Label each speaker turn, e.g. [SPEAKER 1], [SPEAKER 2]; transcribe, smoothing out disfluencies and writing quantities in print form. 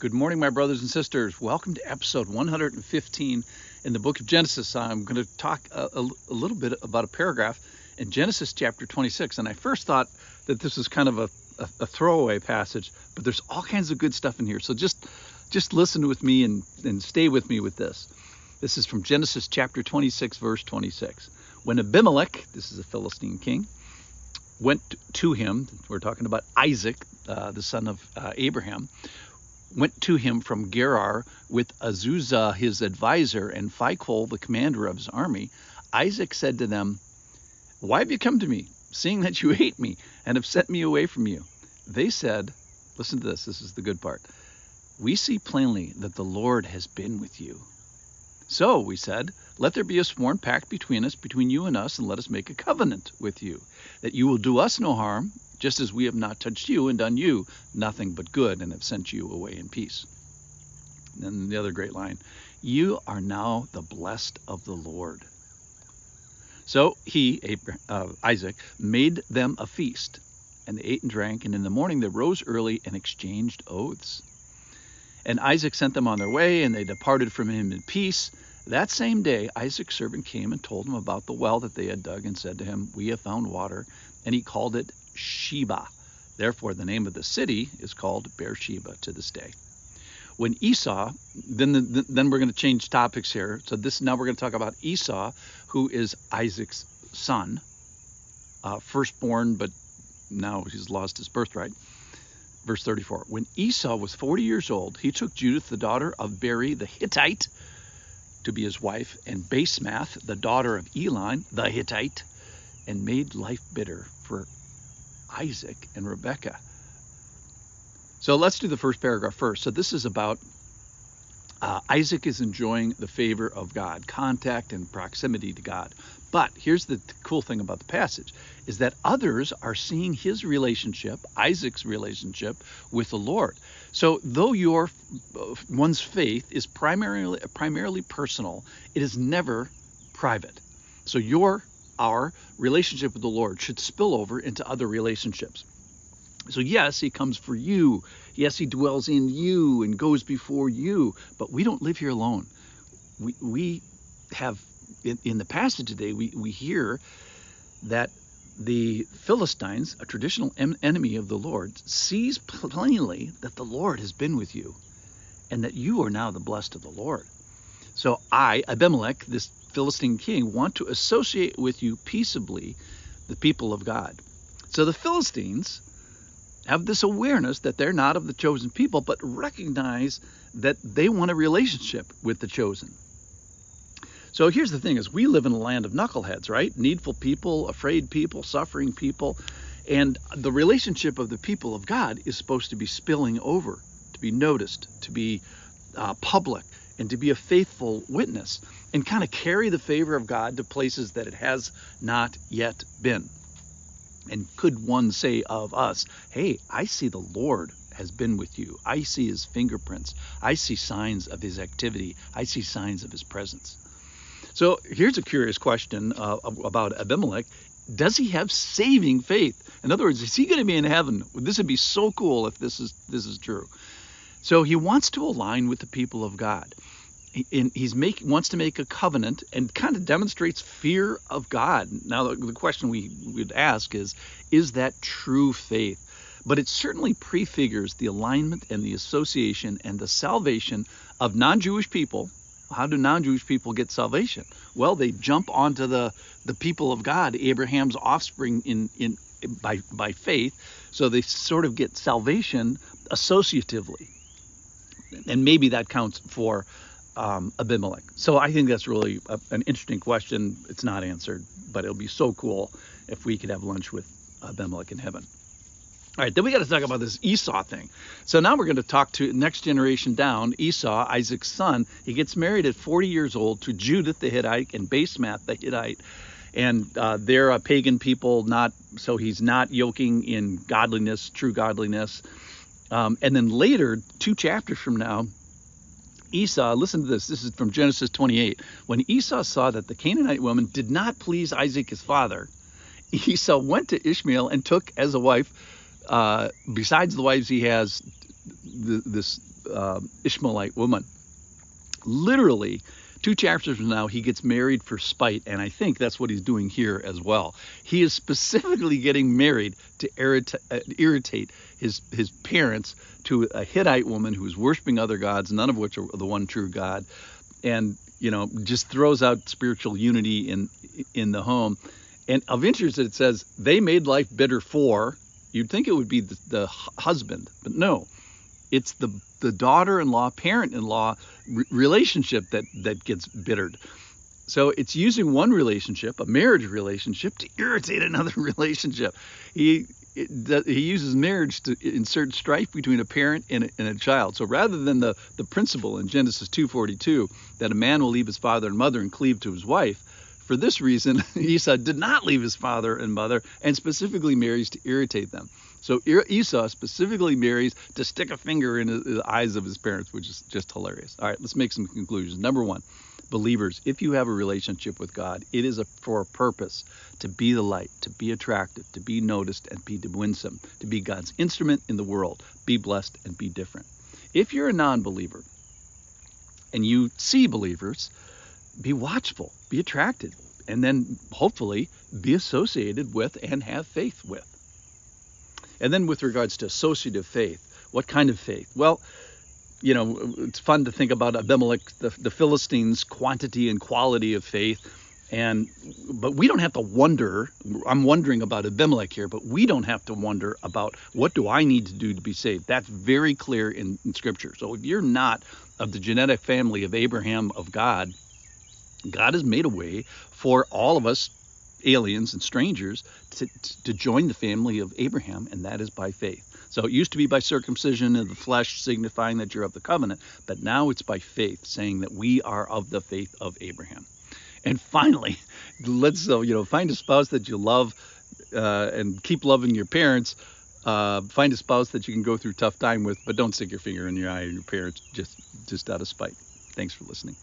[SPEAKER 1] Good morning, my brothers and sisters. Welcome to episode 115 in the book of Genesis. I'm going to talk a little bit about a paragraph in Genesis chapter 26. And I first thought that this was kind of a throwaway passage, but there's all kinds of good stuff in here. So just listen with me and stay with me with this. This is from Genesis chapter 26, verse 26. When Abimelech, this is a Philistine king, went to him, we're talking about Isaac, the son of Abraham, went to him from Gerar with Azuzah his advisor and Phicol the commander of his army. Isaac said to them, "Why have you come to me, seeing that you hate me and have sent me away from you?" They said, listen to this is the good part, "We see plainly that the Lord has been with you." So we said, "Let there be a sworn pact between us, between you and us, and let us make a covenant with you, that you will do us no harm, just as we have not touched you and done you nothing but good, and have sent you away in peace." And then the other great line, "You are now the blessed of the Lord." So Isaac, made them a feast, and they ate and drank, and in the morning they rose early and exchanged oaths. And Isaac sent them on their way, and they departed from him in peace. That same day Isaac's servant came and told him about the well that they had dug, and said to him, "We have found water." And he called it Sheba. Therefore the name of the city is called Beersheba to this day. When Esau, then we're going to change topics here. So now we're going to talk about Esau, who is Isaac's son, firstborn, but now he's lost his birthright. Verse 34, when Esau was 40 years old, he took Judith, the daughter of Beri the Hittite, to be his wife, and Basemath, the daughter of Elon the Hittite, and made life bitter for Isaac and Rebekah. So let's do the first paragraph first. So this is about Isaac is enjoying the favor of God, contact and proximity to God. But here's the cool thing about the passage, is that others are seeing his relationship, Isaac's relationship with the Lord. So though one's faith is primarily personal, it is never private. So our relationship with the Lord should spill over into other relationships. So yes, he comes for you. Yes, he dwells in you and goes before you. But we don't live here alone. We have, in the passage today, we hear that the Philistines, a traditional enemy of the Lord, sees plainly that the Lord has been with you and that you are now the blessed of the Lord. So I, Abimelech, this Philistine king, want to associate with you peaceably the people of God. So the Philistines have this awareness that they're not of the chosen people, but recognize that they want a relationship with the chosen. So here's the thing, is we live in a land of knuckleheads, right? Needful people, afraid people, suffering people. And the relationship of the people of God is supposed to be spilling over, to be noticed, to be public, and to be a faithful witness, and kind of carry the favor of God to places that it has not yet been. And could one say of us, "Hey, I see the Lord has been with you. I see his fingerprints. I see signs of his activity. I see signs of his presence." So here's a curious question about Abimelech. Does he have saving faith? In other words, is he going to be in heaven? This would be so cool if this is true. So he wants to align with the people of God. Wants to make a covenant and kind of demonstrates fear of God. Now, the question we would ask is that true faith? But it certainly prefigures the alignment and the association and the salvation of non-Jewish people. How do non-Jewish people get salvation? Well, they jump onto the people of God, Abraham's offspring, by faith. So they sort of get salvation associatively. And maybe that counts for Abimelech. So I think that's really an interesting question. It's not answered, but it'll be so cool if we could have lunch with Abimelech in heaven. All right, then we got to talk about this Esau thing. So now we're going to talk to next generation down, Esau, Isaac's son. He gets married at 40 years old to Judith the Hittite and Basemath the Hittite. And they're a pagan people, so he's not yoking in godliness, true godliness. And then later, 2 chapters from now, Esau, listen to this. This is from Genesis 28. When Esau saw that the Canaanite woman did not please Isaac his father, Esau went to Ishmael and took as a wife, besides the wives he has, this Ishmaelite woman. Literally, 2 chapters from now, he gets married for spite, and I think that's what he's doing here as well. He is specifically getting married to irritate his parents, to a Hittite woman who is worshiping other gods, none of which are the one true God, and just throws out spiritual unity in the home. And of interest, it says they made life bitter for. You'd think it would be the husband, but no. It's the daughter-in-law, parent-in-law relationship that gets bittered. So it's using one relationship, a marriage relationship, to irritate another relationship. He uses marriage to insert strife between a parent and a child. So rather than the principle in Genesis 2:42 that a man will leave his father and mother and cleave to his wife, for this reason, Esau did not leave his father and mother and specifically marries to irritate them. So Esau specifically marries to stick a finger in the eyes of his parents, which is just hilarious. All right, let's make some conclusions. Number one, believers, if you have a relationship with God, it is for a purpose: to be the light, to be attractive, to be noticed, and be winsome, to be God's instrument in the world, be blessed and be different. If you're a non-believer and you see believers, be watchful, be attracted, and then hopefully be associated with and have faith with. And then with regards to associative faith, what kind of faith? Well, it's fun to think about Abimelech, the Philistines' quantity and quality of faith. But we don't have to wonder. I'm wondering about Abimelech here, but we don't have to wonder about what do I need to do to be saved. That's very clear in Scripture. So if you're not of the genetic family of Abraham, of God has made a way for all of us, aliens and strangers, to join the family of Abraham, and that is by faith. So it used to be by circumcision of the flesh, signifying that you're of the covenant, but now it's by faith, saying that we are of the faith of Abraham. And finally, let's find a spouse that you love, and keep loving your parents. Find a spouse that you can go through tough time with, but don't stick your finger in your eye of your parents just out of spite. Thanks for listening.